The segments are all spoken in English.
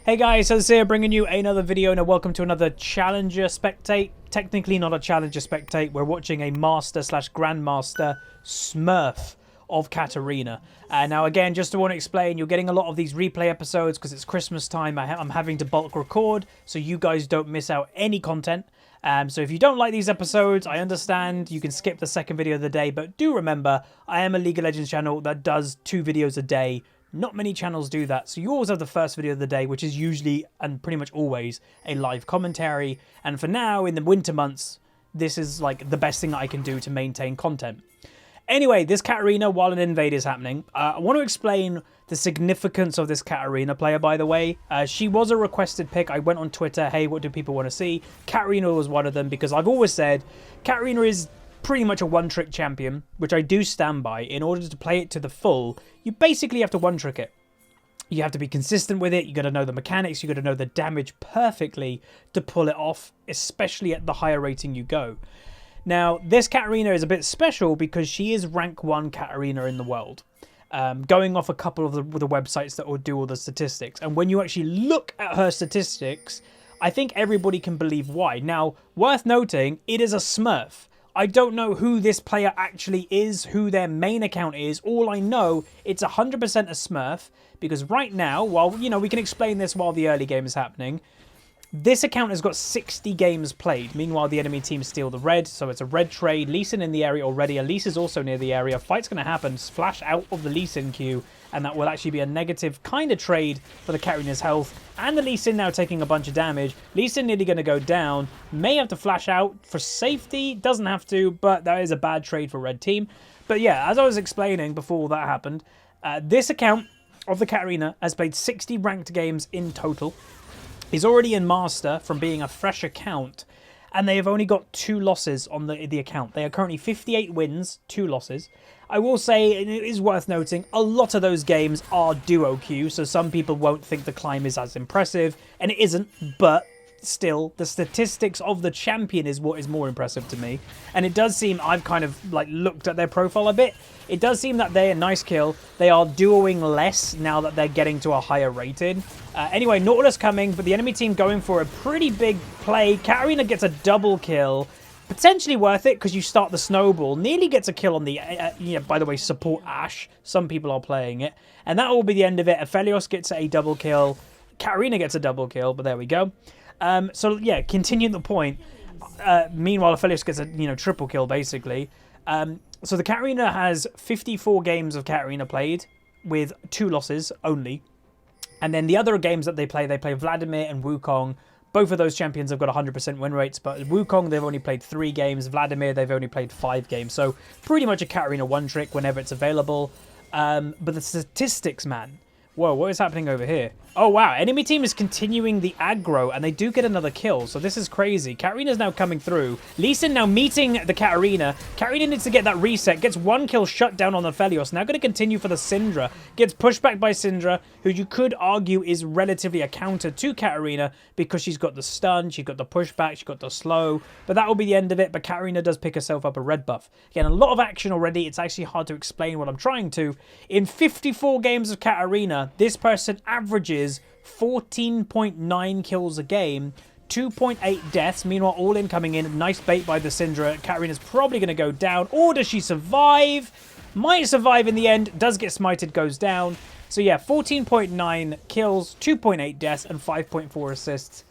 Hey guys, Huzzy here bringing you another video and welcome to another Challenger Spectate. Technically not a Challenger Spectate, we're watching a Master / Grandmaster Smurf of Katarina. Now again, just to want to explain, you're getting a lot of these replay episodes because it's Christmas time. I'm having to bulk record so you guys don't miss out any content. So if you don't like these episodes, I understand. You can skip the second video of the day, but do remember, I am a League of Legends channel that does 2 videos a day. Not many channels do that, so you always have the first video of the day, which is usually, and pretty much always, a live commentary. And for now, in the winter months, this is like the best thing that I can do to maintain content. Anyway, this Katarina, while an invade is happening, I want to explain the significance of this Katarina player, by the way. She was a requested pick. I went on Twitter, hey, what do people want to see? Katarina was one of them, because I've always said Katarina is pretty much a one-trick champion, which I do stand by. In order to play it to the full, you basically have to one-trick it. You have to be consistent with it, you got to know the mechanics, you got to know the damage perfectly to pull it off, especially at the higher rating you go. Now, this Katarina is a bit special because she is rank 1 Katarina in the world. Going off a couple of the websites that will do all the statistics. And when you actually look at her statistics, I think everybody can believe why. Now, worth noting, it is a Smurf. I don't know who this player actually is, who their main account is. All I know, it's 100% a Smurf, because right now, while, you know, we can explain this while the early game is happening, this account has got 60 games played. Meanwhile, the enemy team steal the red, so it's a red trade. Lee Sin in the area already. Elise is also near the area. Fight's going to happen. Flash out of the Lee Sin queue, and that will actually be a negative kind of trade for the Katarina's health. And the Lee Sin now taking a bunch of damage. Lee Sin nearly going to go down. May have to flash out for safety. Doesn't have to, but that is a bad trade for red team. But yeah, as I was explaining before all that happened, this account of the Katarina has played 60 ranked games in total. He's already in Master from being a fresh account, and they have only got 2 losses on the account. They are currently 58 wins, 2 losses. I will say, and it is worth noting, a lot of those games are duo queue, so some people won't think the climb is as impressive, and it isn't, but still, the statistics of the champion is what is more impressive to me. And it does seem, I've kind of like looked at their profile a bit, it does seem that they're, nice kill, they are duoing less now that they're getting to a higher rating. Anyway, Nautilus coming, but the enemy team going for a pretty big play. Katarina gets a double kill. Potentially worth it because you start the snowball. Nearly gets a kill on the, by the way, support Ashe. Some people are playing it. And that will be the end of it. Aphelios gets a double kill. Katarina gets a double kill, but there we go. So, yeah, continuing the point. Meanwhile, Aphelios gets a, triple kill, basically. So the Katarina has 54 games of Katarina played with 2 losses only. And then the other games that they play Vladimir and Wukong. Both of those champions have got 100% win rates, but Wukong, they've only played 3 games. Vladimir, they've only played 5 games. So pretty much a Katarina one-trick whenever it's available. But the statistics, man. Whoa, what is happening over here? Oh, wow. Enemy team is continuing the aggro, and they do get another kill, so this is crazy. Katarina's now coming through. Lee Sin now meeting the Katarina. Katarina needs to get that reset. Gets 1 kill shut down on the Aphelios. Now going to continue for the Syndra. Gets pushed back by Syndra, who you could argue is relatively a counter to Katarina because she's got the stun, she's got the pushback, she's got the slow. But that will be the end of it, but Katarina does pick herself up a red buff. Again, a lot of action already. It's actually hard to explain what I'm trying to. In 54 games of Katarina, this person averages 14.9 kills a game, 2.8 deaths. Meanwhile, all in coming in. Nice bait by the Syndra. Katarina's probably going to go down. Or does she survive? Might survive in the end. Does get smited, goes down. So yeah, 14.9 kills, 2.8 deaths, and 5.4 assists.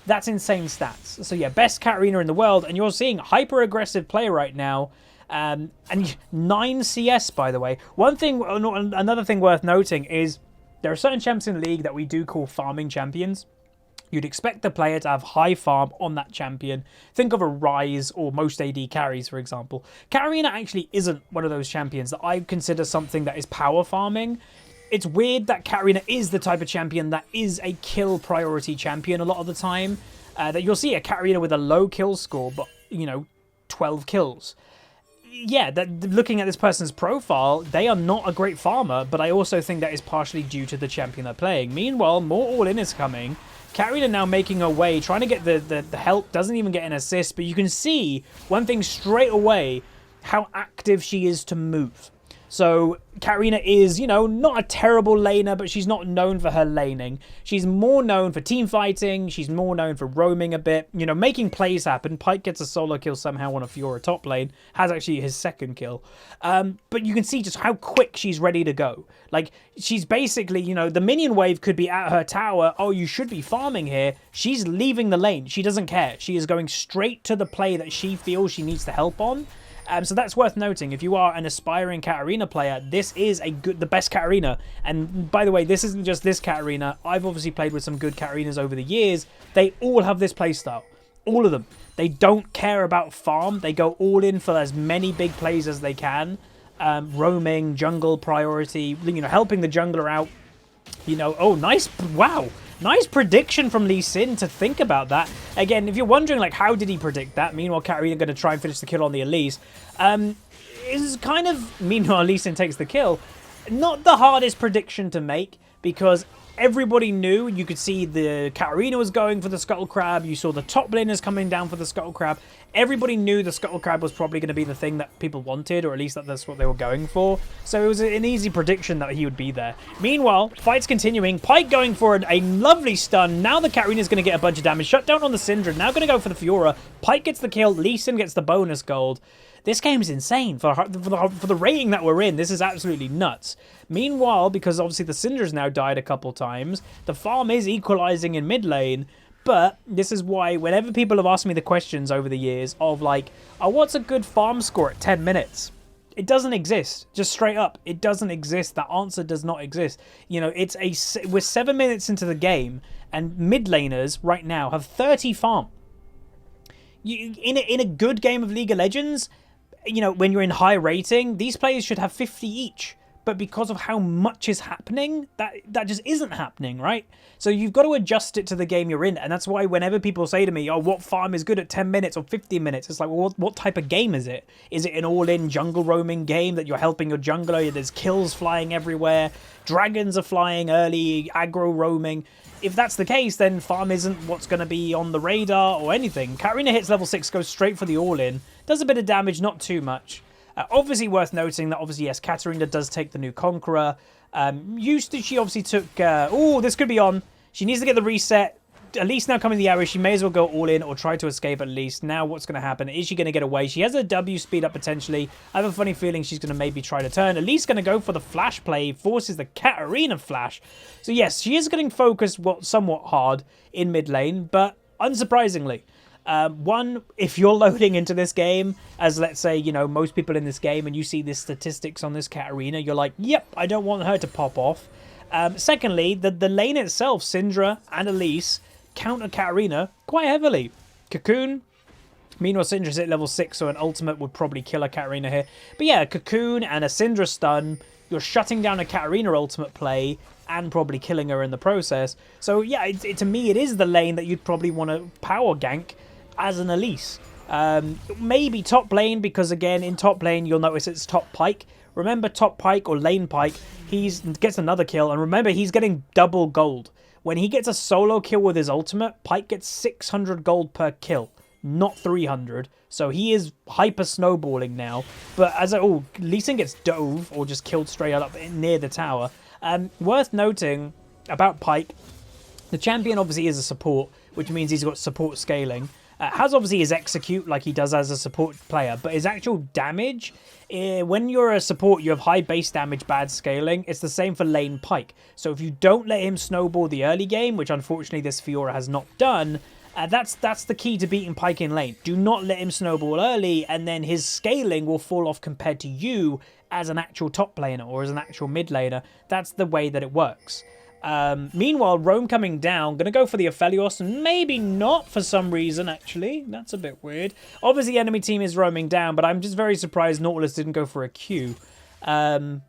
That's insane stats. So yeah, best Katarina in the world. And you're seeing hyper-aggressive play right now. And 9 CS, by the way. Another thing worth noting is there are certain champs in League that we do call farming champions. You'd expect the player to have high farm on that champion. Think of a Rise or most AD carries, for example. Katarina actually isn't one of those champions that I consider something that is power farming. It's weird that Katarina is the type of champion that is a kill priority champion a lot of the time. That you'll see a Katarina with a low kill score, but, 12 kills. Yeah, looking at this person's profile, they are not a great farmer, but I also think that is partially due to the champion they're playing. Meanwhile, more all-in is coming. Katarina now making her way, trying to get the help, doesn't even get an assist, but you can see one thing straight away, how active she is to move. So Katarina is, you know, not a terrible laner, but she's not known for her laning. She's more known for team fighting. She's more known for roaming a bit, you know, making plays happen. Pyke gets a solo kill somehow on a Fiora top lane, has actually his second kill. But you can see just how quick she's ready to go. Like, she's basically, you know, the minion wave could be at her tower. Oh, you should be farming here. She's leaving the lane. She doesn't care. She is going straight to the play that she feels she needs to help on. So that's worth noting. If you are an aspiring Katarina player, this is the best Katarina. And by the way, this isn't just this Katarina. I've obviously played with some good Katarinas over the years. They all have this playstyle. All of them. They don't care about farm. They go all in for as many big plays as they can. Roaming, jungle priority, you know, helping the jungler out. You know, oh, nice. Wow. Nice prediction from Lee Sin to think about that. Again, if you're wondering, like, how did he predict that? Meanwhile, Katarina going to try and finish the kill on the Elise. Is kind of, meanwhile, Lee Sin takes the kill. Not the hardest prediction to make, because everybody knew. You could see the Katarina was going for the Scuttle Crab. You saw the top laners coming down for the Scuttle Crab. Everybody knew the Scuttle Crab was probably going to be the thing that people wanted, or at least that's what they were going for. So it was an easy prediction that he would be there. Meanwhile, fight's continuing. Pyke going for a lovely stun. Now the Katarina's going to get a bunch of damage. Shut down on the Syndra. Now going to go for the Fiora. Pyke gets the kill. Lee Sin gets the bonus gold. This game is insane for the rating that we're in. This is absolutely nuts. Meanwhile, because obviously the Syndra's now died a couple times, the farm is equalizing in mid lane. But this is why whenever people have asked me the questions over the years of like, oh, what's a good farm score at 10 minutes? It doesn't exist. Just straight up, it doesn't exist. That answer does not exist. You know, we're 7 minutes into the game, and mid laners right now have 30 farm. In a good game of League of Legends, you know, when you're in high rating, these players should have 50 each. But because of how much is happening, that just isn't happening, right? So you've got to adjust it to the game you're in. And that's why whenever people say to me, oh, what farm is good at 10 minutes or 15 minutes? It's like, well, what type of game is it? Is it an all-in jungle roaming game that you're helping your jungler? There's kills flying everywhere. Dragons are flying early, aggro roaming. If that's the case, then farm isn't what's going to be on the radar or anything. Katarina hits level 6, goes straight for the all-in. Does a bit of damage, not too much. Obviously worth noting that, obviously, yes, Katarina does take the new Conqueror. She obviously took... oh, this could be on. She needs to get the reset. Elise now coming the area. She may as well go all in or try to escape at least. Now what's going to happen? Is she going to get away? She has a W speed up potentially. I have a funny feeling she's going to maybe try to turn. Elise going to go for the flash play. Forces the Katarina flash. So yes, she is getting focused somewhat hard in mid lane. But unsurprisingly... one, if you're loading into this game, as let's say, you know, most people in this game, and you see the statistics on this Katarina, you're like, yep, I don't want her to pop off. Secondly, the lane itself, Syndra and Elise, counter Katarina quite heavily. Cocoon, meanwhile, Syndra's at level 6, so an ultimate would probably kill a Katarina here. But yeah, Cocoon and a Syndra stun, you're shutting down a Katarina ultimate play, and probably killing her in the process. So yeah, to me, it is the lane that you'd probably want to power gank as an Elise. Maybe top lane, because again, in top lane, you'll notice it's top Pyke. Remember top Pyke or lane Pyke, he gets another kill, and remember, he's getting double gold. When he gets a solo kill with his ultimate, Pyke gets 600 gold per kill, not 300. So he is hyper snowballing now. But Lee Sin gets dove, or just killed straight up near the tower. Worth noting about Pyke, the champion obviously is a support, which means he's got support scaling. Has obviously his execute like he does as a support player, but his actual damage, when you're a support, you have high base damage, bad scaling. It's the same for lane Pyke. So if you don't let him snowball the early game, which unfortunately this Fiora has not done, that's the key to beating Pyke in lane. Do not let him snowball early, and then his scaling will fall off compared to you as an actual top laner or as an actual mid laner. That's the way that it works. Meanwhile, Rome coming down, going to go for the Aphelios, and maybe not for some reason, actually. That's a bit weird. Obviously, the enemy team is roaming down, but I'm just very surprised Nautilus didn't go for a Q.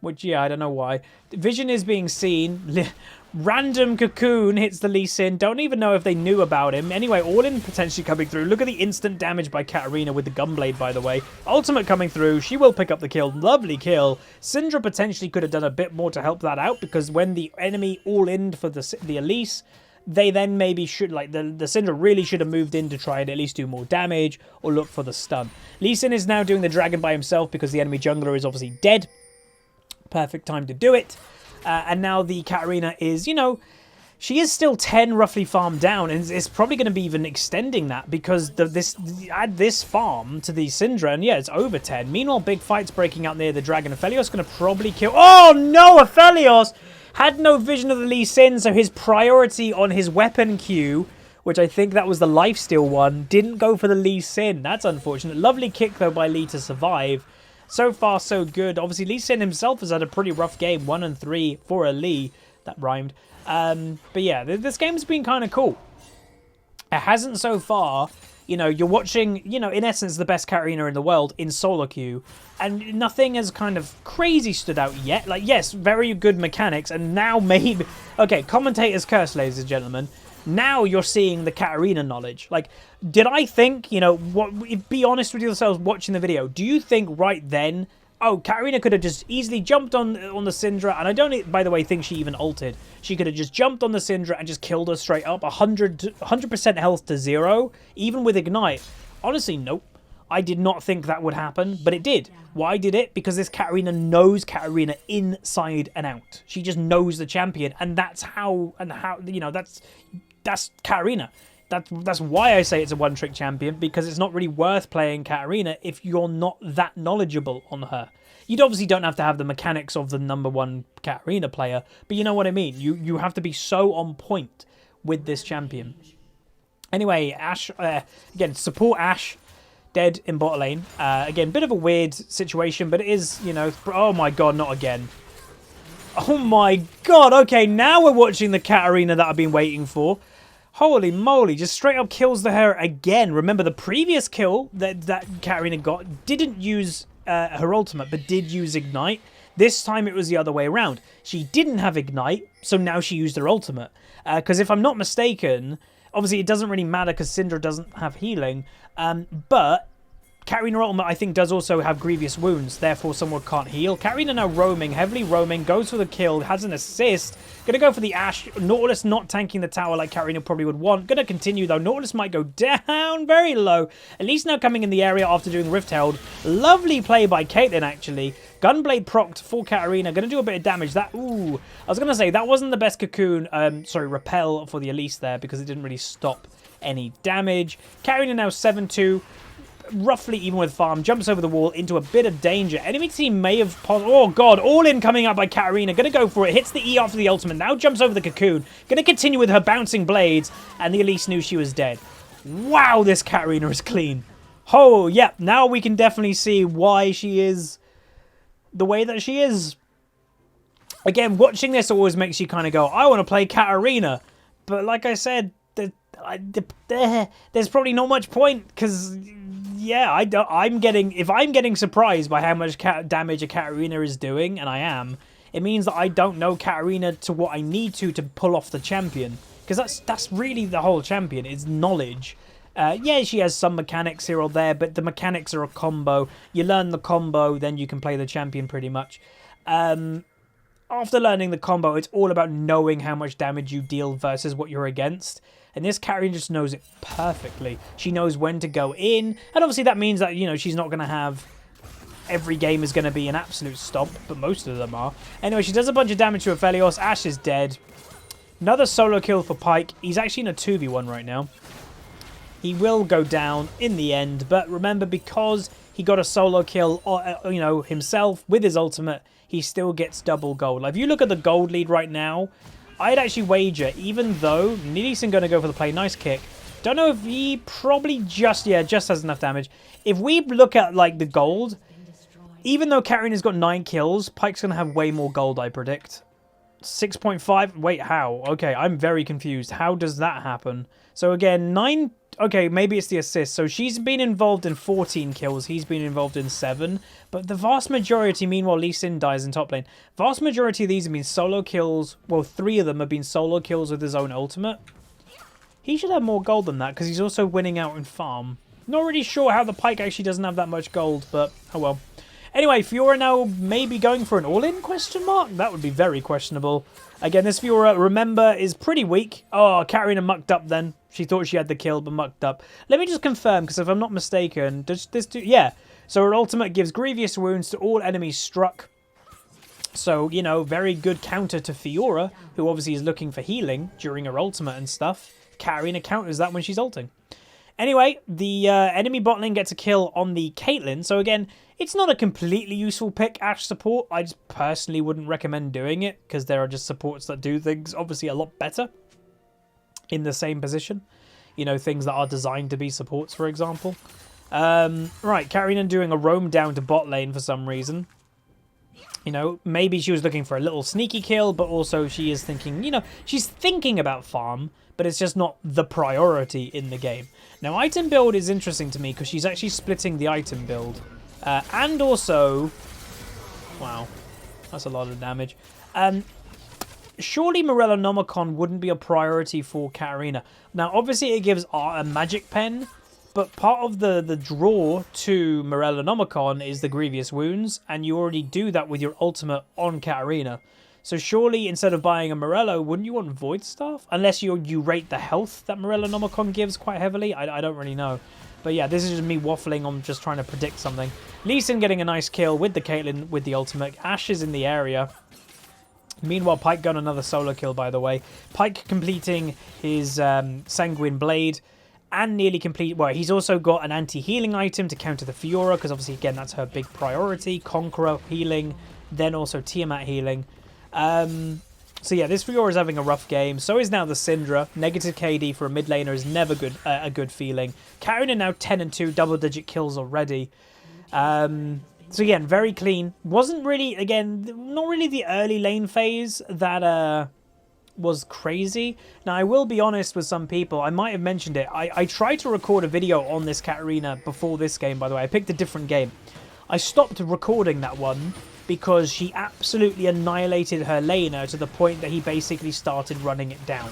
Which, yeah, I don't know why. Vision is being seen. Random Cocoon hits the Lee Sin. Don't even know if they knew about him. Anyway, all-in potentially coming through. Look at the instant damage by Katarina with the Gunblade, by the way. Ultimate coming through. She will pick up the kill. Lovely kill. Syndra potentially could have done a bit more to help that out, because when the enemy all-in for the Elise, they then maybe should, like, the Syndra really should have moved in to try and at least do more damage or look for the stun. Lee Sin is now doing the dragon by himself because the enemy jungler is obviously dead. Perfect time to do it. And now the Katarina is, you know, she is still 10 roughly farmed down, and it's probably going to be even extending that because add this farm to the Syndra, and yeah, it's over 10. Meanwhile, big fights breaking out near the dragon. Aphelios going to probably kill... Oh, no! Aphelios had no vision of the Lee Sin, so his priority on his weapon queue, which I think that was the lifesteal one, didn't go for the Lee Sin. That's unfortunate. Lovely kick, though, by Lee to survive. So far, so good. Obviously, Lee Sin himself has had a pretty rough game. 1 and 3 for a Lee. That rhymed. But yeah, this game's been kind of cool. It hasn't so far. You know, you're watching, you know, in essence, the best Katarina in the world in solo queue. And nothing has kind of crazy stood out yet. Like, yes, very good mechanics. And now maybe... Okay, commentator's curse, ladies and gentlemen. Now you're seeing the Katarina knowledge. Like, did I think, you know, be honest with yourselves watching the video. Do you think right then... Oh, Katarina could have just easily jumped on the Syndra, and I don't, by the way, think she even ulted. She could have just jumped on the Syndra and just killed her straight up, 100% health to 0, even with Ignite. Honestly, nope. I did not think that would happen, but it did. Why did it? Because this Katarina knows Katarina inside and out. She just knows the champion, and that's how, you know, that's Katarina. That's why I say it's a one-trick champion, because it's not really worth playing Katarina if you're not that knowledgeable on her. You obviously don't have to have the mechanics of the #1 Katarina player, but you know what I mean. You have to be so on point with this champion. Anyway, Ashe, again, support Ashe, dead in bot lane. Again, bit of a weird situation, but it is, you know... Oh my god, not again. Oh my god, okay, now we're watching the Katarina that I've been waiting for. Holy moly, just straight up kills the her again. Remember, the previous kill that Katarina got didn't use her ultimate, but did use Ignite. This time it was the other way around. She didn't have Ignite, so now she used her ultimate. Because if I'm not mistaken, obviously it doesn't really matter because Syndra doesn't have healing, but Katarina ultimate, I think, does also have grievous wounds, therefore someone can't heal. Katarina now roaming, heavily roaming, goes for the kill, has an assist. Gonna go for the Ashe. Nautilus not tanking the tower like Katarina probably would want. Gonna continue though. Nautilus might go down very low. At least now coming in the area after doing Rift Held. Lovely play by Caitlyn, actually. Gunblade procced for Katarina. Gonna do a bit of damage. That, ooh. I was gonna say, that wasn't the best cocoon, repel for the Elise there because it didn't really stop any damage. Katarina now 7-2. Roughly even with farm, jumps over the wall into a bit of danger. Enemy team may have... Oh, God. All in coming up by Katarina. Going to go for it. Hits the E after the ultimate. Now jumps over the cocoon. Going to continue with her bouncing blades. And the Elise knew she was dead. Wow, this Katarina is clean. Oh, yeah. Now we can definitely see why she is the way that she is. Again, watching this always makes you kind of go, I want to play Katarina. But like I said, there's probably not much point because... Yeah, if I'm getting surprised by how much damage a Katarina is doing, and I am, it means that I don't know Katarina to what I need to pull off the champion. Because that's really the whole champion, is knowledge. Yeah, she has some mechanics here or there, but the mechanics are a combo. You learn the combo, then you can play the champion pretty much. After learning the combo, it's all about knowing how much damage you deal versus what you're against. And this Katarina just knows it perfectly. She knows when to go in. And obviously that means that, you know, she's not going to have... Every game is going to be an absolute stomp, but most of them are. Anyway, she does a bunch of damage to Aphelios. Ashe is dead. Another solo kill for Pyke. He's actually in a 2v1 right now. He will go down in the end. But remember, because he got a solo kill, you know, himself with his ultimate, he still gets double gold. Like, if you look at the gold lead right now... I'd actually wager, even though Nidison going to go for the play. Nice kick. Don't know if he probably just has enough damage. If we look at, like, the gold, even though Katarina's got 9 kills, Pyke's going to have way more gold, I predict. 6.5? Wait, how? Okay, I'm very confused. How does that happen? So, again, 9... Okay, maybe it's the assist. So she's been involved in 14 kills. He's been involved in 7. But the vast majority, meanwhile, Lee Sin dies in top lane. Vast majority of these have been solo kills. Well, 3 of them have been solo kills with his own ultimate. He should have more gold than that because he's also winning out in farm. Not really sure how the Pyke actually doesn't have that much gold, but oh well. Anyway, Fiora now maybe going for an all-in question mark? That would be very questionable. Again, this Fiora, remember, is pretty weak. Oh, Katarina mucked up then. She thought she had the kill, but mucked up. Let me just confirm, because if I'm not mistaken, does this do... Yeah. So her ultimate gives grievous wounds to all enemies struck. So, you know, very good counter to Fiora, who obviously is looking for healing during her ultimate and stuff. Katarina counters that when she's ulting. Anyway, the enemy bot lane gets a kill on the Caitlyn. So again, it's not a completely useful pick, Ashe support. I just personally wouldn't recommend doing it because there are just supports that do things obviously a lot better in the same position. You know, things that are designed to be supports, for example. Right, Katarina doing a roam down to bot lane for some reason. You know, maybe she was looking for a little sneaky kill, but also she is thinking, you know, she's thinking about farm, but it's just not the priority in the game. Now, item build is interesting to me because she's actually splitting the item build. And also... Wow, that's a lot of damage. Surely Morellonomicon wouldn't be a priority for Katarina. Now, obviously, it gives a magic pen, but part of the draw to Morellonomicon is the Grievous Wounds, and you already do that with your ultimate on Katarina. So surely, instead of buying a Morello, wouldn't you want Void Staff? Unless you rate the health that Morellonomicon gives quite heavily. I don't really know. But yeah, this is just me waffling on just trying to predict something. Lee Sin getting a nice kill with the Caitlyn with the ultimate. Ashe is in the area. Meanwhile, Pyke got another solo kill, by the way. Pyke completing his Sanguine Blade and nearly complete... Well, he's also got an anti-healing item to counter the Fiora, because obviously, again, that's her big priority. Conqueror healing, then also Tiamat healing. So yeah, this Fiora is having a rough game. So is now the Syndra. Negative KD for a mid laner is never good, a good feeling. Katarina now 10-2, double-digit kills already. So again, very clean. Wasn't really, again, not really the early lane phase that was crazy. Now, I will be honest with some people. I might have mentioned it. I tried to record a video on this Katarina before this game, by the way. I picked a different game. I stopped recording that one because she absolutely annihilated her laner to the point that he basically started running it down.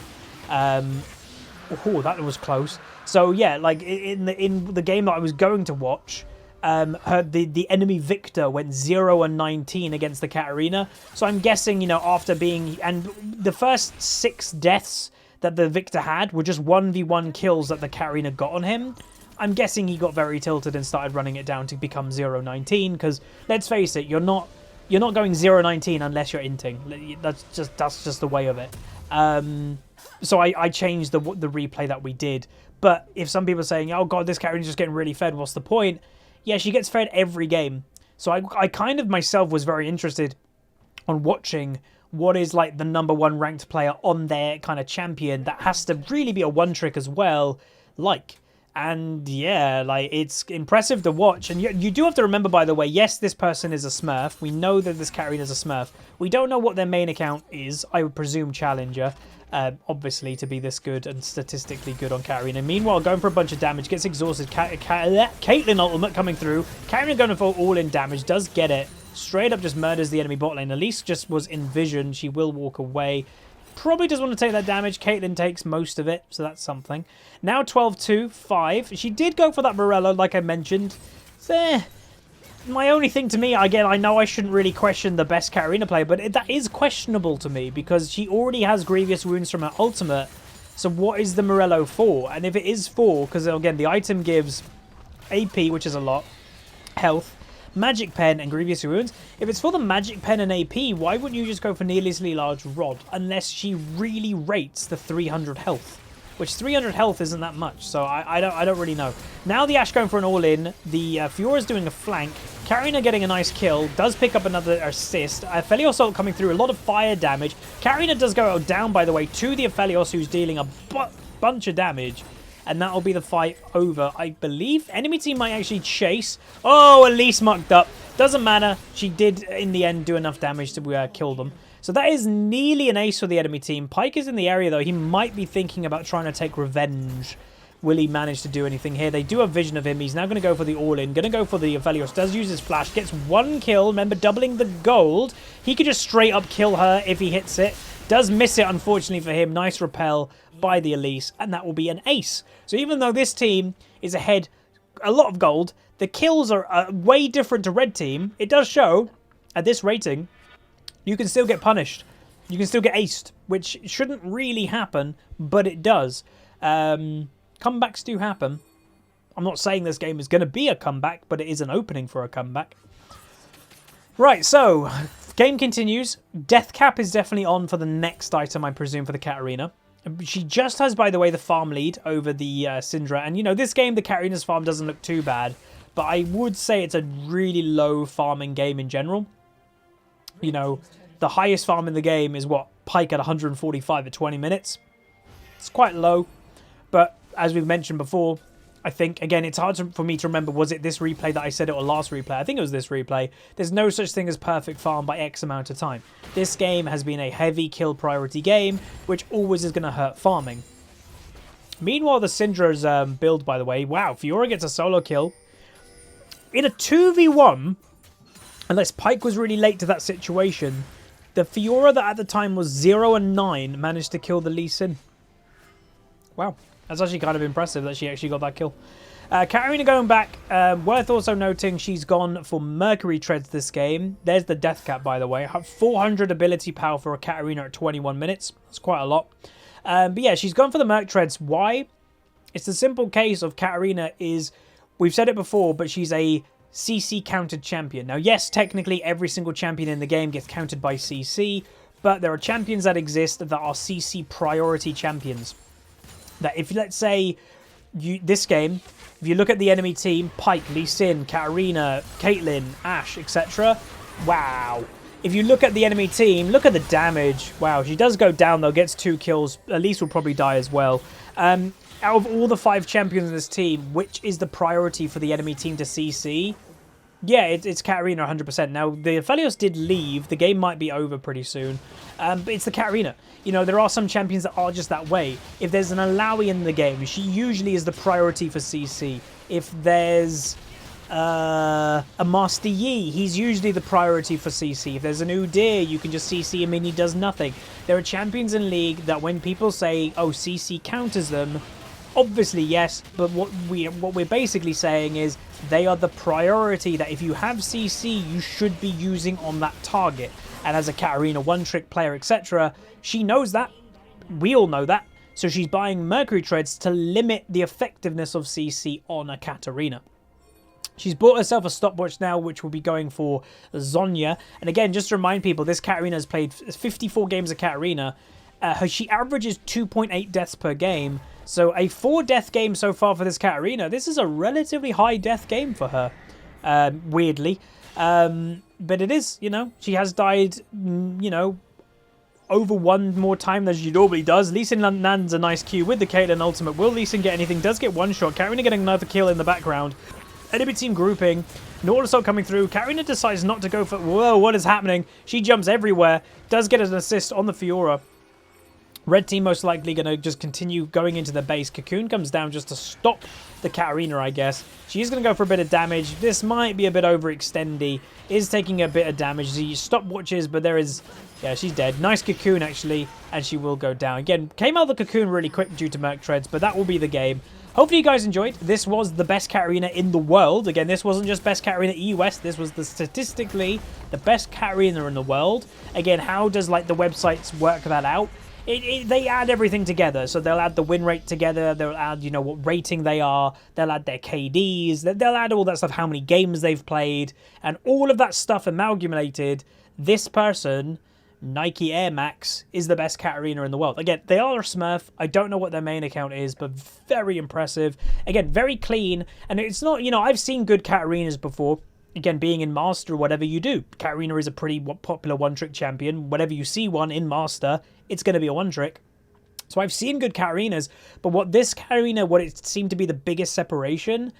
Oh, that was close. So yeah, like in the game that I was going to watch, the enemy Victor went 0-19 against the Katarina. So I'm guessing, you know, after being... And the first 6 deaths that the Victor had were just 1v1 kills that the Katarina got on him. I'm guessing he got very tilted and started running it down to become 0-19, because let's face it, you're not going 0-19 unless you're inting. That's just the way of it. So I changed the replay that we did. But if some people are saying, oh god, this Katarina's just getting really fed, what's the point? Yeah, she gets fed every game. So I kind of myself was very interested on watching what is like the #1 ranked player on their kind of champion that has to really be a one trick as well, like. And yeah, like, it's impressive to watch. And you do have to remember, by the way, yes, this person is a Smurf. We know that this Katarina is a Smurf. We don't know what their main account is. I would presume Challenger, obviously, to be this good and statistically good on Katarina. Meanwhile, going for a bunch of damage, gets exhausted. Caitlyn ultimate coming through. Katarina going for all-in damage, does get it. Straight up just murders the enemy bot lane. Elise just was envisioned. She will walk away. Probably doesn't want to take that damage. Caitlyn takes most of it, so that's something. Now 12-2, 5. She did go for that Morello, like I mentioned. My only thing to me, again, I know I shouldn't really question the best Katarina player, but that is questionable to me because she already has Grievous Wounds from her ultimate. So what is the Morello for? And if it is for, because again, the item gives AP, which is a lot, health, Magic Pen and Grievous Wounds. If it's for the Magic Pen and AP, why wouldn't you just go for Needlessly Large Rod? Unless she really rates the 300 health. Which 300 health isn't that much, so I don't really know. Now the Ashe going for an all-in. The Fiora's doing a flank. Katarina getting a nice kill. Does pick up another assist. Aphelios ult coming through. A lot of fire damage. Katarina does go down, by the way, to the Aphelios, who's dealing a bunch of damage. And that'll be the fight over, I believe. Enemy team might actually chase. Oh, Elise mucked up. Doesn't matter. She did, in the end, do enough damage to kill them. So that is nearly an ace for the enemy team. Pyke is in the area, though. He might be thinking about trying to take revenge. Will he manage to do anything here? They do have vision of him. He's now going to go for the all-in. Going to go for the Aphelios. Does use his flash. Gets 1 kill. Remember, doubling the gold. He could just straight up kill her if he hits it. Does miss it, unfortunately for him. Nice repel by the Elise, and that will be an ace. So even though this team is ahead a lot of gold, the kills are way different to red team. It does show, at this rating, you can still get punished. You can still get aced, which shouldn't really happen, but it does. Comebacks do happen. I'm not saying this game is going to be a comeback, but it is an opening for a comeback. Right, so game continues. Death cap is definitely on for the next item, I presume, for the Katarina. She just has, by the way, the farm lead over the Syndra. And, you know, this game, the Katarina's farm doesn't look too bad. But I would say it's a really low farming game in general. You know, the highest farm in the game is, what, Pike at 145 at 20 minutes. It's quite low. But, as we've mentioned before, I think, again, it's hard for me to remember, was it this replay that I said it or last replay? I think it was this replay. There's no such thing as perfect farm by X amount of time. This game has been a heavy kill priority game, which always is going to hurt farming. Meanwhile, the Syndra's build, by the way, wow, Fiora gets a solo kill. In a 2v1, unless Pike was really late to that situation, the Fiora that at the time was 0 and 9 managed to kill the Lee Sin. Wow. That's actually kind of impressive that she actually got that kill. Katarina going back. Worth also noting she's gone for Mercury Treads this game. There's the death cap, by the way. 400 ability power for a Katarina at 21 minutes. It's quite a lot. But yeah, she's gone for the Merc Treads. Why? It's the simple case of Katarina is, we've said it before, but she's a CC counted champion. Now, yes, technically every single champion in the game gets counted by CC, but there are champions that exist that are CC priority champions. That if, let's say, this game, if you look at the enemy team, Pike, Lee Sin, Katarina, Caitlyn, Ashe, etc. Wow. If you look at the enemy team, look at the damage. Wow, she does go down, though, gets 2 kills. Elise will probably die as well. Out of all the 5 champions in this team, which is the priority for the enemy team to CC? Yeah, it's Katarina 100%. Now, the Aphelios did leave. The game might be over pretty soon. But it's the Katarina. You know, there are some champions that are just that way. If there's an Alawi in the game, she usually is the priority for CC. If there's a Master Yi, he's usually the priority for CC. If there's an Udyr, you can just CC him and he does nothing. There are champions in League that when people say, oh, CC counters them, obviously, yes, but what we're basically saying is they are the priority that if you have CC, you should be using on that target. And as a Katarina one-trick player, etc., she knows that. We all know that. So she's buying Mercury Treads to limit the effectiveness of CC on a Katarina. She's bought herself a stopwatch now, which will be going for Zhonya. And again, just to remind people, this Katarina has played 54 games of Katarina. She averages 2.8 deaths per game. So a 4-death game so far for this Katarina. This is a relatively high death game for her, weirdly. But it is, you know, she has died, you know, over one more time than she normally does. Lee Sin lands a nice Q with the Caitlyn ultimate. Will Lee Sin get anything? Does get one shot. Katarina getting another kill in the background. Enemy team grouping. Nautilus coming through. Katarina decides not to go for... Whoa, what is happening? She jumps everywhere. Does get an assist on the Fiora. Red team most likely going to just continue going into the base. Cocoon comes down just to stop the Katarina, I guess. She's going to go for a bit of damage. This might be a bit overextendy. Is taking a bit of damage. The stopwatches, but there is... Yeah, she's dead. Nice Cocoon, actually, and she will go down. Again, came out of the Cocoon really quick due to Merc Treads, but that will be the game. Hopefully you guys enjoyed. This was the best Katarina in the world. Again, this wasn't just best Katarina EUS. This was statistically the best Katarina in the world. Again, how does like the websites work that out? They add everything together. So they'll add the win rate together. They'll add, you know, what rating they are. They'll add their KDs. They'll add all that stuff, how many games they've played. And all of that stuff amalgamated, this person, Nike Air Max, is the best Katarina in the world. Again, they are a Smurf. I don't know what their main account is, but very impressive. Again, very clean. And it's not, you know, I've seen good Katarinas before. Again, being in Master or whatever you do. Katarina is a pretty popular one-trick champion. Whenever you see one in Master, it's going to be a one-trick. So I've seen good Katarinas, but what this Katarina, what it seemed to be the biggest separation,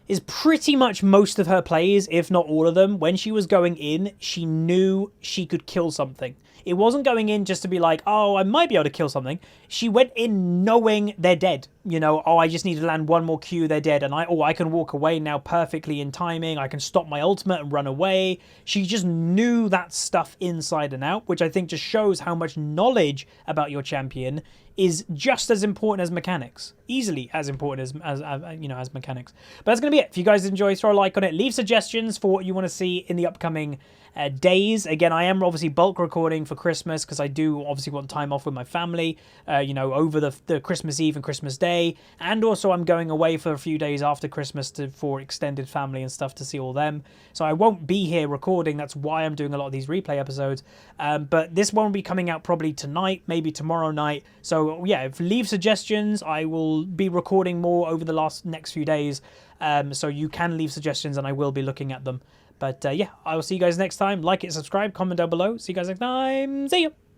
is pretty much most of her plays, if not all of them, when she was going in, she knew she could kill something. It wasn't going in just to be like, oh, I might be able to kill something. She went in knowing they're dead. You know, oh, I just need to land one more Q, they're dead. And I can walk away now perfectly in timing. I can stop my ultimate and run away. She just knew that stuff inside and out, which I think just shows how much knowledge about your champion is just as important as mechanics. Easily as important as mechanics. But that's going to be it. If you guys enjoy, throw a like on it. Leave suggestions for what you want to see in the upcoming days. Again, I am obviously bulk recording for Christmas because I do obviously want time off with my family, you know, over the Christmas Eve and Christmas Day. And also I'm going away for a few days after Christmas for extended family and stuff to see all them. So I won't be here recording. That's why I'm doing a lot of these replay episodes. But this one will be coming out probably tonight, maybe tomorrow night. So yeah, leave suggestions. I will be recording more over the next few days. So you can leave suggestions and I will be looking at them. But yeah, I will see you guys next time. Like it, subscribe, comment down below. See you guys next time. See you.